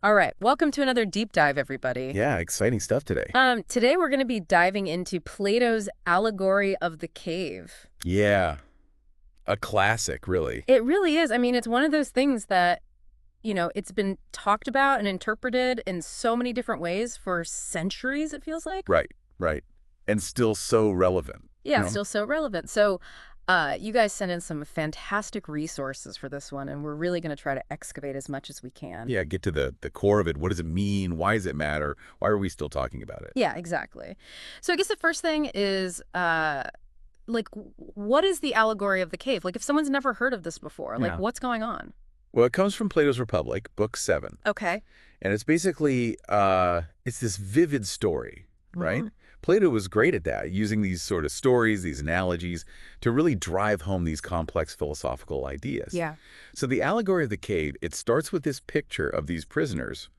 All right, welcome to another deep dive, everybody. Yeah, exciting stuff today. Today we're going to be diving into Plato's Allegory of the Cave. Yeah, a classic, really. It really is. I mean, it's one of those things that, it's been talked about and interpreted in so many different ways for centuries, it feels like. Right, right. And still so relevant. Yeah, still so relevant. So, you guys sent in some fantastic resources for this one, and we're really going to try to excavate as much as we can. Yeah, get to the core of it. What does it mean? Why does it matter? Why are we still talking about it? Yeah, exactly. So I guess the first thing is, what is the allegory of the cave? Like, if someone's never heard of this before, like, Yeah. what's going on? Well, it comes from Plato's Republic, Book 7. Okay. And it's basically, it's this vivid story, right? Mhm. Plato was great at that, using these sort of stories, these analogies, to really drive home these complex philosophical ideas. Yeah. So the allegory of the cave, it starts with this picture of these prisoners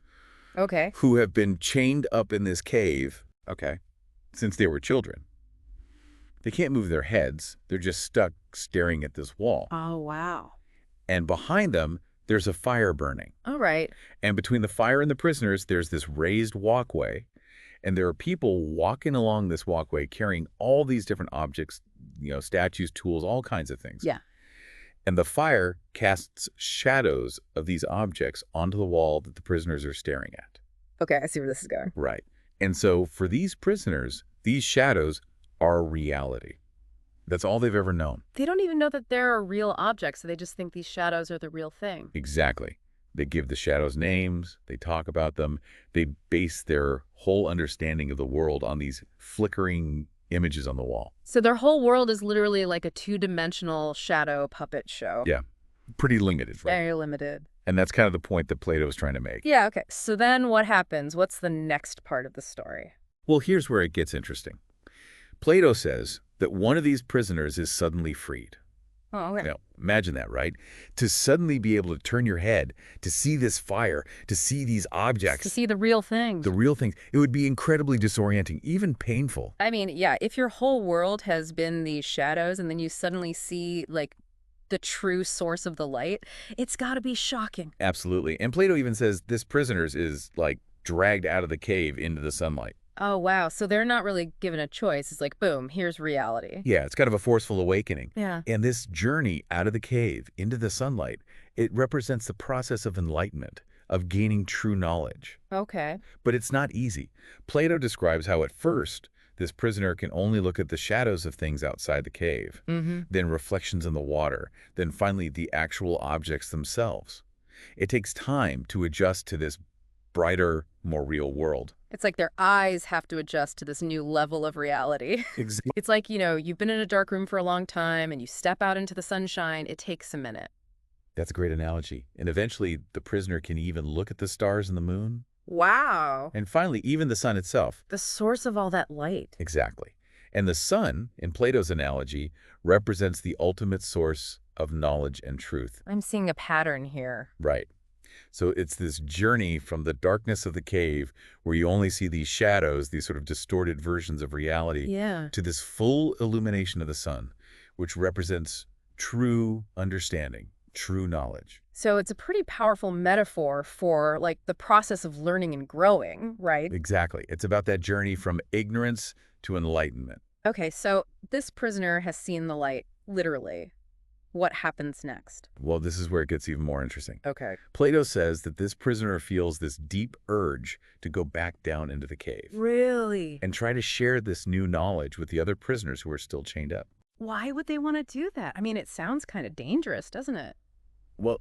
Okay. who have been chained up in this cave, okay, since they were children. They can't move their heads. They're just stuck staring at this wall. Oh, wow. And behind them, there's a fire burning. All right. And between the fire and the prisoners, there's this raised walkway. And there are people walking along this walkway carrying all these different objects, statues, tools, all kinds of things. Yeah. And the fire casts shadows of these objects onto the wall that the prisoners are staring at. Okay, I see where this is going. Right. And so for these prisoners, these shadows are reality. That's all they've ever known. They don't even know that there are real objects, so they just think these shadows are the real thing. Exactly. They give the shadows names, they talk about them, they base their whole understanding of the world on these flickering images on the wall. So their whole world is literally like a two-dimensional shadow puppet show. Yeah, pretty limited, right? Very limited. And that's kind of the point that Plato was trying to make. Yeah, okay. So then what happens? What's the next part of the story? Well, here's where it gets interesting. Plato says that one of these prisoners is suddenly freed. Oh, okay. Imagine that, right? To suddenly be able to turn your head, to see this fire, to see these objects, To see the real things. the real things, it would be incredibly disorienting, even painful. I mean, yeah, if your whole world has been these shadows and then you suddenly see, like, the true source of the light, it's got to be shocking. Absolutely. And Plato even says this prisoner's is like dragged out of the cave into the sunlight. Oh, wow. So they're not really given a choice. It's like, boom, here's reality. Yeah, it's kind of a forceful awakening. Yeah. And this journey out of the cave into the sunlight, it represents the process of enlightenment, of gaining true knowledge. Okay. But it's not easy. Plato describes how at first, this prisoner can only look at the shadows of things outside the cave, Mm-hmm. then reflections in the water, then finally the actual objects themselves. It takes time to adjust to this brighter, more real world. It's like their eyes have to adjust to this new level of reality. Exactly. It's like, you've been in a dark room for a long time and you step out into the sunshine. It takes a minute. That's a great analogy. And eventually, the prisoner can even look at the stars and the moon. Wow. And finally, even the sun itself. The source of all that light. Exactly. And the sun, in Plato's analogy, represents the ultimate source of knowledge and truth. I'm seeing a pattern here. Right. So it's this journey from the darkness of the cave, where you only see these shadows, these sort of distorted versions of reality, Yeah. to this full illumination of the sun, which represents true understanding, true knowledge. So it's a pretty powerful metaphor for, like, the process of learning and growing, right? Exactly. It's about that journey from ignorance to enlightenment. Okay, so this prisoner has seen the light, literally. What happens next? Well, this is where it gets even more interesting. Okay. Plato says that this prisoner feels this deep urge to go back down into the cave Really? and try to share this new knowledge with the other prisoners who are still chained up. Why would they want to do that? I mean, it sounds kind of dangerous, doesn't it? Well,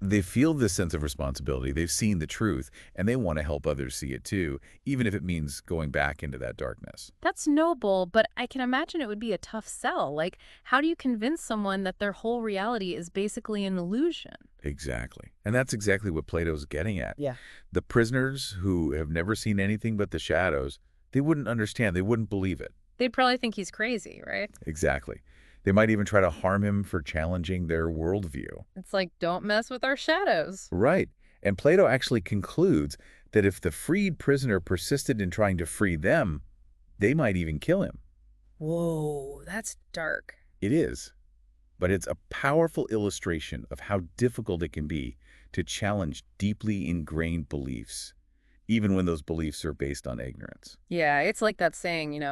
they feel this sense of responsibility. They've seen the truth, and they want to help others see it too, even if it means going back into that darkness. That's noble, but I can imagine it would be a tough sell. Like, how do you convince someone that their whole reality is basically an illusion? Exactly. And that's exactly what Plato's getting at. Yeah. The prisoners who have never seen anything but the shadows, they wouldn't understand. They wouldn't believe it. They'd probably think he's crazy, right? Exactly. They might even try to harm him for challenging their worldview. It's like, don't mess with our shadows. Right. And Plato actually concludes that if the freed prisoner persisted in trying to free them, they might even kill him. Whoa, that's dark. It is. But it's a powerful illustration of how difficult it can be to challenge deeply ingrained beliefs, even when those beliefs are based on ignorance. Yeah, it's like that saying,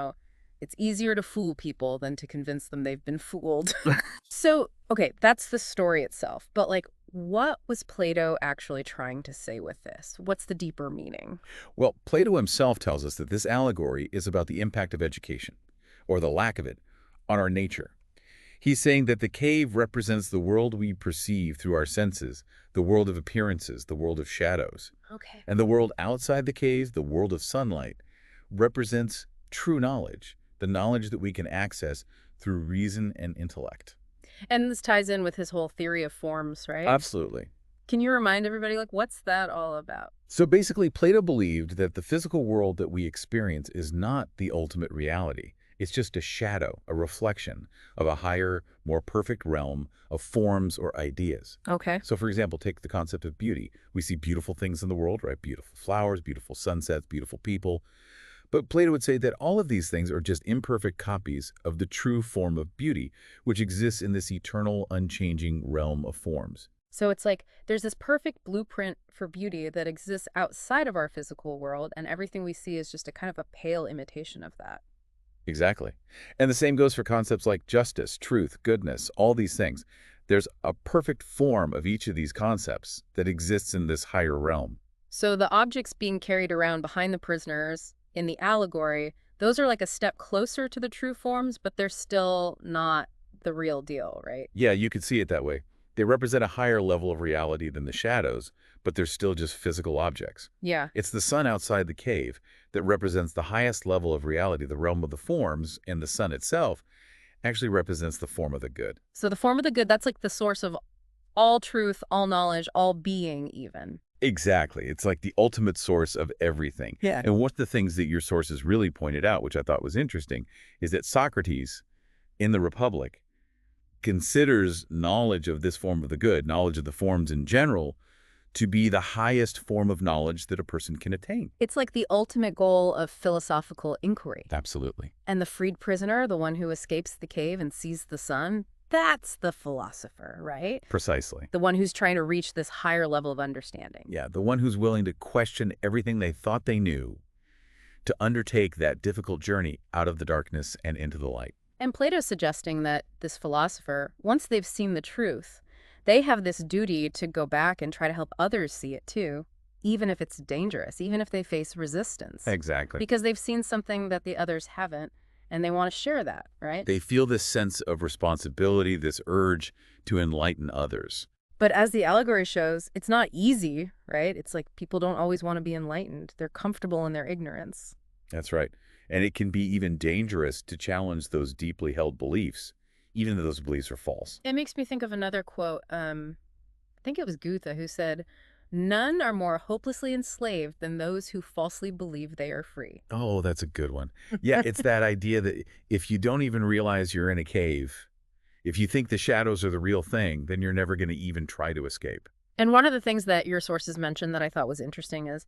it's easier to fool people than to convince them they've been fooled. So, okay, that's the story itself. But, like, what was Plato actually trying to say with this? What's the deeper meaning? Well, Plato himself tells us that this allegory is about the impact of education, or the lack of it, on our nature. He's saying that the cave represents the world we perceive through our senses, the world of appearances, the world of shadows. Okay. And the world outside the cave, the world of sunlight, represents true knowledge, the knowledge that we can access through reason and intellect. And this ties in with his whole theory of forms, right? Absolutely. Can you remind everybody, like, what's that all about? So basically, Plato believed that the physical world that we experience is not the ultimate reality. It's just a shadow, a reflection of a higher, more perfect realm of forms or ideas. Okay. So for example, take the concept of beauty. We see beautiful things in the world, right? Beautiful flowers, beautiful sunsets, beautiful people. But Plato would say that all of these things are just imperfect copies of the true form of beauty, which exists in this eternal, unchanging realm of forms. So it's like there's this perfect blueprint for beauty that exists outside of our physical world, and everything we see is just a kind of a pale imitation of that. Exactly. And the same goes for concepts like justice, truth, goodness, all these things. There's a perfect form of each of these concepts that exists in this higher realm. So the objects being carried around behind the prisoners in the allegory, those are like a step closer to the true forms, but they're still not the real deal, right? Yeah, you could see it that way. They represent a higher level of reality than the shadows, but they're still just physical objects. Yeah. It's the sun outside the cave that represents the highest level of reality, the realm of the forms, and the sun itself actually represents the form of the good. So the form of the good, that's like the source of all truth, all knowledge, all being even. Exactly. It's like the ultimate source of everything. Yeah. And one of the things that your sources really pointed out, which I thought was interesting, is that Socrates in the Republic considers knowledge of this form of the good, knowledge of the forms in general, to be the highest form of knowledge that a person can attain. It's like the ultimate goal of philosophical inquiry. Absolutely. And the freed prisoner, the one who escapes the cave and sees the sun, that's the philosopher, right? Precisely. The one who's trying to reach this higher level of understanding. Yeah, the one who's willing to question everything they thought they knew to undertake that difficult journey out of the darkness and into the light. And Plato's suggesting that this philosopher, once they've seen the truth, they have this duty to go back and try to help others see it too, even if it's dangerous, even if they face resistance. Exactly. Because they've seen something that the others haven't, and they want to share that, right? They feel this sense of responsibility, this urge to enlighten others. But as the allegory shows, it's not easy, right? It's like people don't always want to be enlightened. They're comfortable in their ignorance. That's right. And it can be even dangerous to challenge those deeply held beliefs, even though those beliefs are false. It makes me think of another quote. I think it was Goethe who said, "None are more hopelessly enslaved than those who falsely believe they are free." Oh, that's a good one. Yeah, it's that idea that if you don't even realize you're in a cave, if you think the shadows are the real thing, then you're never going to even try to escape. And one of the things that your sources mentioned that I thought was interesting is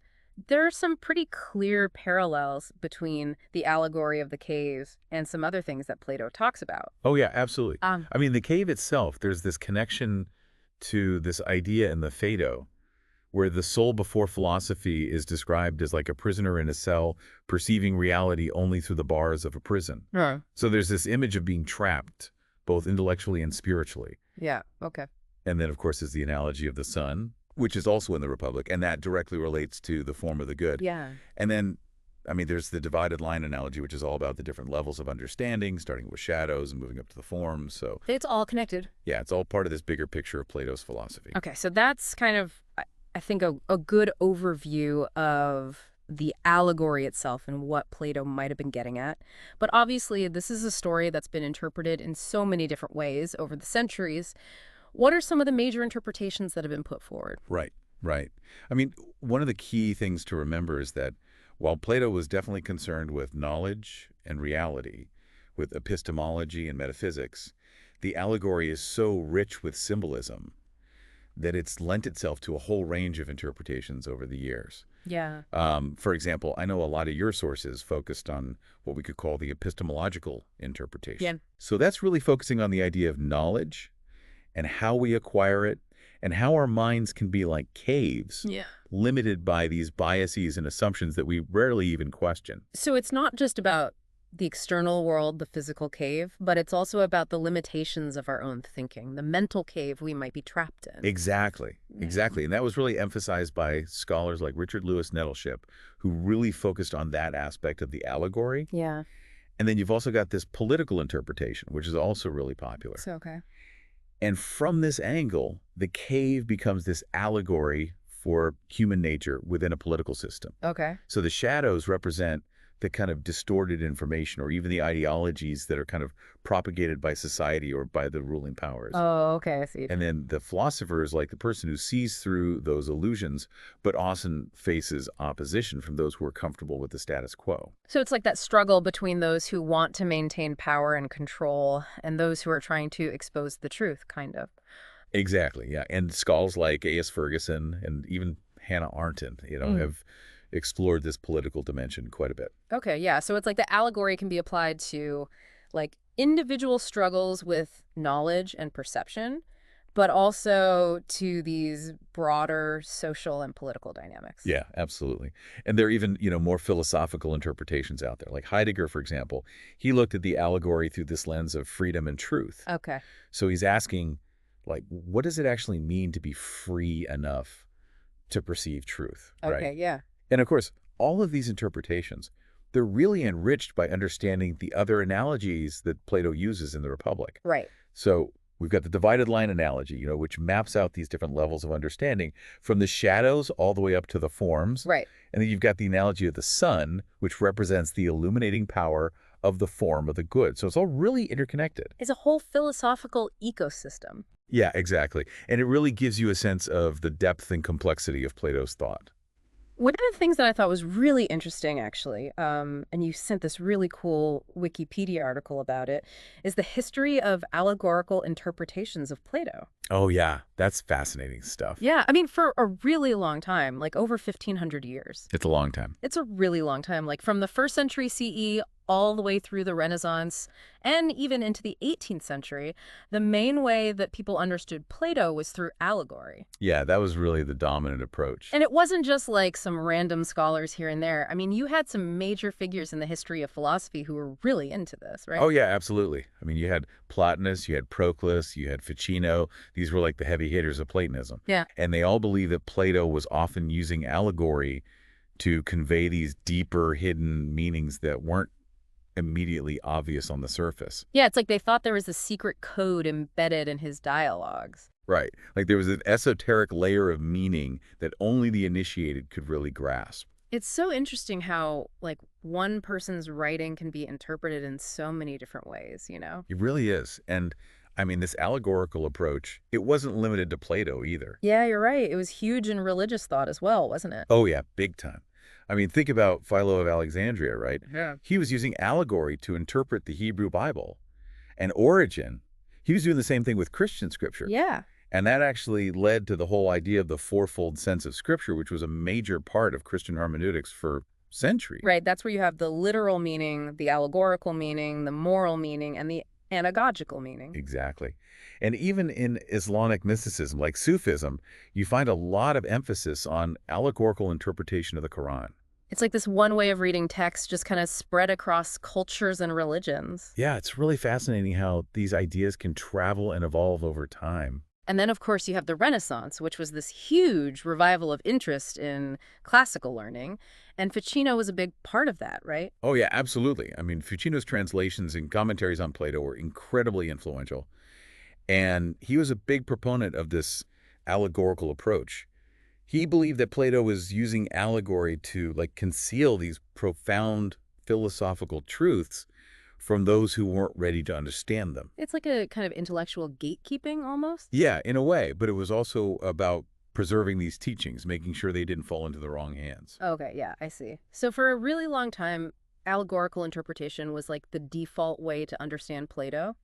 there are some pretty clear parallels between the allegory of the cave and some other things that Plato talks about. Oh, yeah, absolutely. Um, I mean, the cave itself, there's this connection to this idea in the Phaedo, where the soul before philosophy is described as like a prisoner in a cell, perceiving reality only through the bars of a prison. yeah. So there's this image of being trapped, both intellectually and spiritually. Yeah, okay. And then, of course, is the analogy of the sun, which is also in the Republic, and that directly relates to the form of the good. Yeah. And then, I mean, there's the divided line analogy, which is all about the different levels of understanding, starting with shadows and moving up to the forms. So, It's all connected. yeah, it's all part of this bigger picture of Plato's philosophy. Okay, so that's kind of, I think, a good overview of the allegory itself and what Plato might have been getting at. But obviously, this is a story that's been interpreted in so many different ways over the centuries. What are some of the major interpretations that have been put forward? Right, right. I mean, one of the key things to remember is that while Plato was definitely concerned with knowledge and reality, with epistemology and metaphysics, the allegory is so rich with symbolism that it's lent itself to a whole range of interpretations over the years. Yeah. For example, I know a lot of your sources focused on what we could call the epistemological interpretation. Yeah. So that's really focusing on the idea of knowledge and how we acquire it and how our minds can be like caves, Yeah. limited by these biases and assumptions that we rarely even question. So it's not just about the external world, the physical cave, but it's also about the limitations of our own thinking, the mental cave we might be trapped in. Exactly. Yeah. Exactly. And that was really emphasized by scholars like Richard Lewis Nettleship, who really focused on that aspect of the allegory. Yeah. And then you've also got this political interpretation, which is also really popular. So, okay. And from this angle, the cave becomes this allegory for human nature within a political system. Okay. So the shadows represent the kind of distorted information or even the ideologies that are kind of propagated by society or by the ruling powers. Oh, okay. I see. And then the philosopher is like the person who sees through those illusions, but often faces opposition from those who are comfortable with the status quo. So it's like that struggle between those who want to maintain power and control and those who are trying to expose the truth, kind of. Exactly, yeah. And scholars like A.S. Ferguson and even Hannah Arendt, Mm. have explored this political dimension quite a bit. Okay, yeah. So it's like the allegory can be applied to like individual struggles with knowledge and perception, but also to these broader social and political dynamics. Yeah, absolutely. And there are even, more philosophical interpretations out there. Like Heidegger, for example, he looked at the allegory through this lens of freedom and truth. Okay. So he's asking, like, what does it actually mean to be free enough to perceive truth, right? Okay, yeah. And of course, all of these interpretations, they're really enriched by understanding the other analogies that Plato uses in the Republic. Right. So we've got the divided line analogy, which maps out these different levels of understanding from the shadows all the way up to the forms. Right. And then you've got the analogy of the sun, which represents the illuminating power of the form of the good. So it's all really interconnected. It's a whole philosophical ecosystem. Yeah, exactly. And it really gives you a sense of the depth and complexity of Plato's thought. One of the things that I thought was really interesting, actually, and you sent this really cool Wikipedia article about it, is the history of allegorical interpretations of Plato. Oh, yeah. That's fascinating stuff. Yeah, I mean, for a really long time, like over 1,500 years. It's a long time. It's a really long time, like from the 1st century CE all the way through the Renaissance and even into the 18th century. The main way that people understood Plato was through allegory. Yeah, that was really the dominant approach. And it wasn't just like some random scholars here and there. I mean, you had some major figures in the history of philosophy who were really into this, right? Oh, yeah, absolutely. I mean, you had Plotinus, you had Proclus, you had Ficino. These were like the heavy hitters of Platonism. Yeah. And they all believed that Plato was often using allegory to convey these deeper hidden meanings that weren't immediately obvious on the surface. Yeah, it's like they thought there was a secret code embedded in his dialogues. Right. Like there was an esoteric layer of meaning that only the initiated could really grasp. It's so interesting how, like, one person's writing can be interpreted in so many different ways, you know? It really is. And I mean, this allegorical approach, it wasn't limited to Plato either. Yeah, you're right. It was huge in religious thought as well, wasn't it? Oh, yeah, big time. I mean, think about Philo of Alexandria, right? Yeah. He was using allegory to interpret the Hebrew Bible. And Origen, he was doing the same thing with Christian scripture. Yeah. And that actually led to the whole idea of the fourfold sense of scripture, which was a major part of Christian hermeneutics for centuries. Right. That's where you have the literal meaning, the allegorical meaning, the moral meaning, and the anagogical meaning. Exactly. And even in Islamic mysticism, like Sufism, you find a lot of emphasis on allegorical interpretation of the Quran. It's like this one way of reading text just kind of spread across cultures and religions. Yeah, it's really fascinating how these ideas can travel and evolve over time. And then, of course, you have the Renaissance, which was this huge revival of interest in classical learning. And Ficino was a big part of that, right? Oh, yeah, absolutely. I mean, Ficino's translations and commentaries on Plato were incredibly influential. And he was a big proponent of this allegorical approach. He believed that Plato was using allegory to, like, conceal these profound philosophical truths from those who weren't ready to understand them. It's like a kind of intellectual gatekeeping almost. Yeah, in a way, but it was also about preserving these teachings, making sure they didn't fall into the wrong hands. Okay, yeah, I see. So for a really long time, allegorical interpretation was like the default way to understand Plato.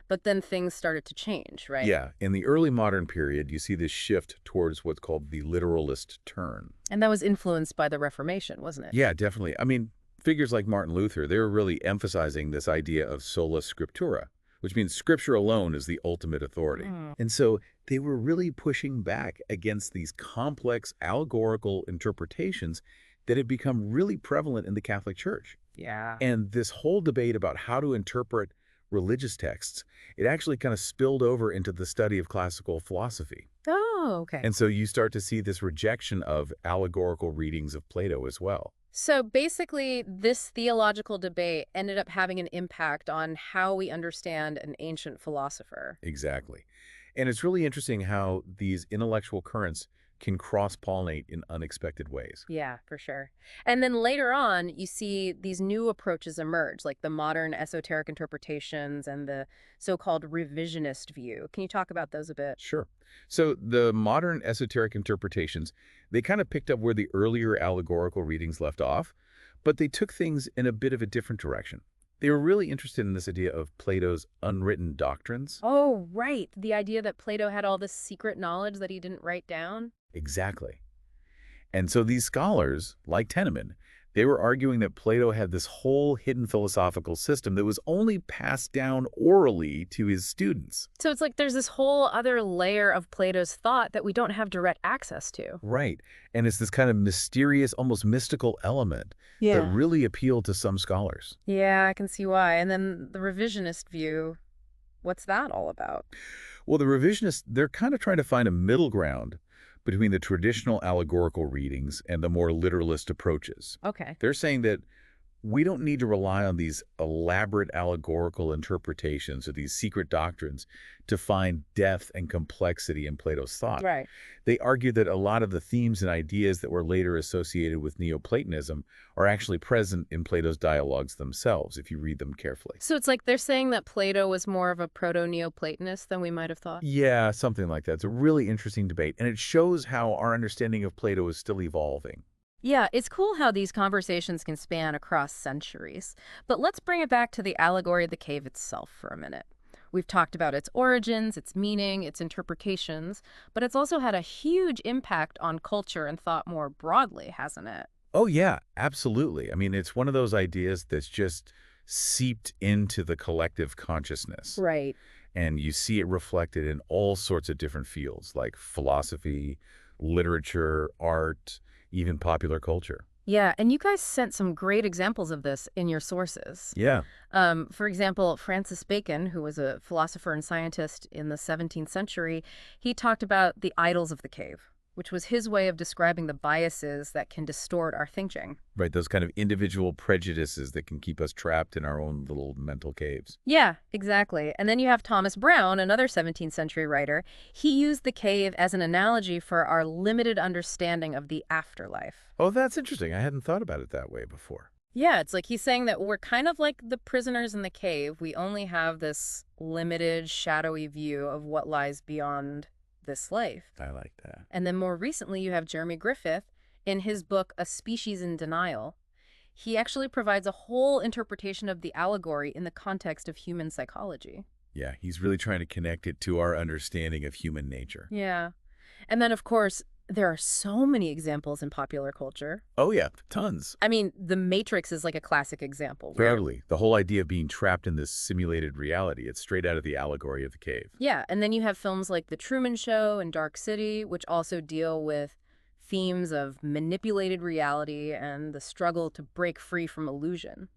But then things started to change, right? Yeah, in the early modern period, you see this shift towards what's called the literalist turn. And that was influenced by the Reformation, wasn't it? Yeah, definitely. I mean, figures like Martin Luther, they were really emphasizing this idea of sola scriptura, which means Scripture alone is the ultimate authority. Mm. And so they were really pushing back against these complex allegorical interpretations that had become really prevalent in the Catholic Church. Yeah. And this whole debate about how to interpret religious texts, it actually kind of spilled over into the study of classical philosophy. Oh, okay. And so you start to see this rejection of allegorical readings of Plato as well. So basically, this theological debate ended up having an impact on how we understand an ancient philosopher. Exactly. And it's really interesting how these intellectual currents can cross-pollinate in unexpected ways. Yeah, for sure. And then later on, you see these new approaches emerge, like the modern esoteric interpretations and the so-called revisionist view. Can you talk about those a bit? Sure. So the modern esoteric interpretations, they kind of picked up where the earlier allegorical readings left off, but they took things in a bit of a different direction. They were really interested in this idea of Plato's unwritten doctrines. Oh, right. The idea that Plato had all this secret knowledge that he didn't write down. Exactly. And so these scholars, like Teneman, they were arguing that Plato had this whole hidden philosophical system that was only passed down orally to his students. So it's like there's this whole other layer of Plato's thought that we don't have direct access to. Right. And it's this kind of mysterious, almost mystical element that Yeah. really appealed to some scholars. Yeah, I can see why. And then the revisionist view, what's that all about? Well, the revisionists, they're kind of trying to find a middle ground between the traditional allegorical readings and the more literalist approaches. Okay. They're saying that we don't need to rely on these elaborate allegorical interpretations or these secret doctrines to find depth and complexity in Plato's thought. Right. They argue that a lot of the themes and ideas that were later associated with Neoplatonism are actually present in Plato's dialogues themselves, if you read them carefully. So it's like they're saying that Plato was more of a proto-Neoplatonist than we might have thought? Yeah, something like that. It's a really interesting debate, and it shows how our understanding of Plato is still evolving. Yeah, it's cool how these conversations can span across centuries. But let's bring it back to the allegory of the cave itself for a minute. We've talked about its origins, its meaning, its interpretations, but it's also had a huge impact on culture and thought more broadly, hasn't it? Oh, yeah, absolutely. I mean, it's one of those ideas that's just seeped into the collective consciousness. Right. And you see it reflected in all sorts of different fields like philosophy, literature, art, even popular culture. Yeah, and you guys sent some great examples of this in your sources. Yeah. For example, Francis Bacon, who was a philosopher and scientist in the 17th century, he talked about the idols of the cave, which was his way of describing the biases that can distort our thinking. Right, those kind of individual prejudices that can keep us trapped in our own little mental caves. Yeah, exactly. And then you have Thomas Brown, another 17th century writer. He used the cave as an analogy for our limited understanding of the afterlife. Oh, that's interesting. I hadn't thought about it that way before. Yeah, it's like he's saying that we're kind of like the prisoners in the cave. We only have this limited, shadowy view of what lies beyond this life. I like that. And then more recently, you have Jeremy Griffith in his book, A Species in Denial. He actually provides a whole interpretation of the allegory in the context of human psychology. Yeah, he's really trying to connect it to our understanding of human nature. Yeah. And then, of course, there are so many examples in popular culture. Oh, yeah, tons. I mean, The Matrix is like a classic example. Where, Totally. The whole idea of being trapped in this simulated reality, it's straight out of the allegory of the cave. yeah, and then you have films like The Truman Show and Dark City, which also deal with themes of manipulated reality and the struggle to break free from illusion.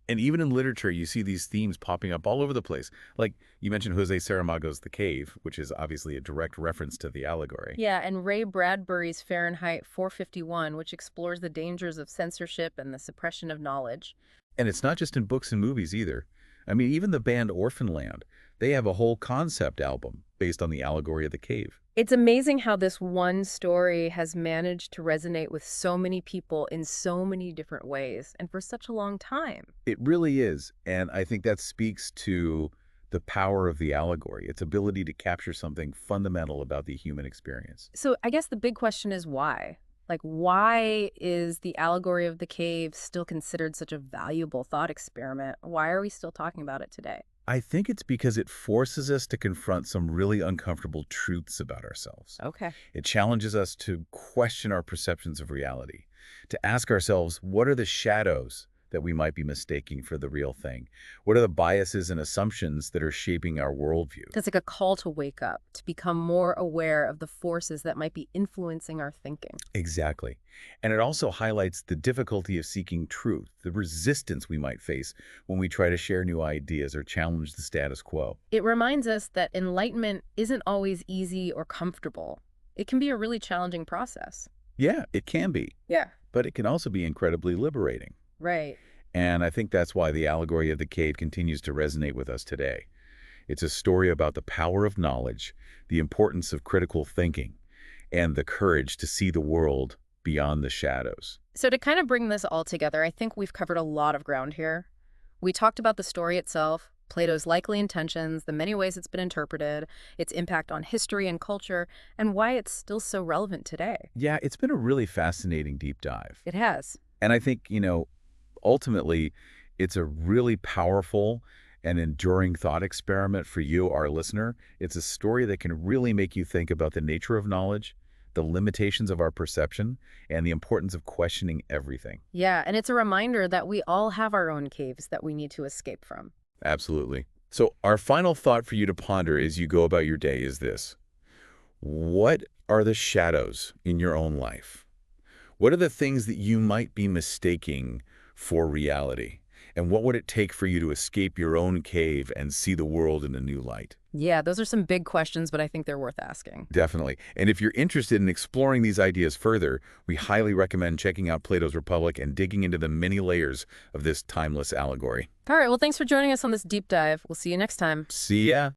And even in literature, you see these themes popping up all over the place. Like you mentioned Jose Saramago's The Cave, which is obviously a direct reference to the allegory. Yeah, and Ray Bradbury's Fahrenheit 451, which explores the dangers of censorship and the suppression of knowledge. And it's not just in books and movies either. I mean, even the band Orphanland, they have a whole concept album based on the allegory of the cave. It's amazing how this one story has managed to resonate with so many people in so many different ways and for such a long time. It really is. And I think that speaks to the power of the allegory, its ability to capture something fundamental about the human experience. So I guess the big question is why? Like, why is the allegory of the cave still considered such a valuable thought experiment? Why are we still talking about it today? I think it's because it forces us to confront some really uncomfortable truths about ourselves. Okay. It challenges us to question our perceptions of reality, to ask ourselves, what are the shadows that we might be mistaking for the real thing? What are the biases and assumptions that are shaping our worldview? It's like a call to wake up, to become more aware of the forces that might be influencing our thinking. Exactly. And it also highlights the difficulty of seeking truth, the resistance we might face when we try to share new ideas or challenge the status quo. It reminds us that enlightenment isn't always easy or comfortable. It can be a really challenging process. Yeah, it can be, Yeah. but it can also be incredibly liberating. Right. And I think that's why the allegory of the cave continues to resonate with us today. It's a story about the power of knowledge, the importance of critical thinking, and the courage to see the world beyond the shadows. So to kind of bring this all together, I think we've covered a lot of ground here. We talked about the story itself, Plato's likely intentions, the many ways it's been interpreted, its impact on history and culture, and why it's still so relevant today. Yeah, it's been a really fascinating deep dive. It has. And I think, ultimately, it's a really powerful and enduring thought experiment for you, our listener. It's a story that can really make you think about the nature of knowledge, the limitations of our perception, and the importance of questioning everything. Yeah, and it's a reminder that we all have our own caves that we need to escape from. Absolutely. So our final thought for you to ponder as you go about your day is this. What are the shadows in your own life? What are the things that you might be mistaking for reality? And what would it take for you to escape your own cave and see the world in a new light? Yeah, those are some big questions, but I think they're worth asking. Definitely. And if you're interested in exploring these ideas further, we highly recommend checking out Plato's Republic and digging into the many layers of this timeless allegory. All right, well, thanks for joining us on this deep dive. We'll see you next time. See ya!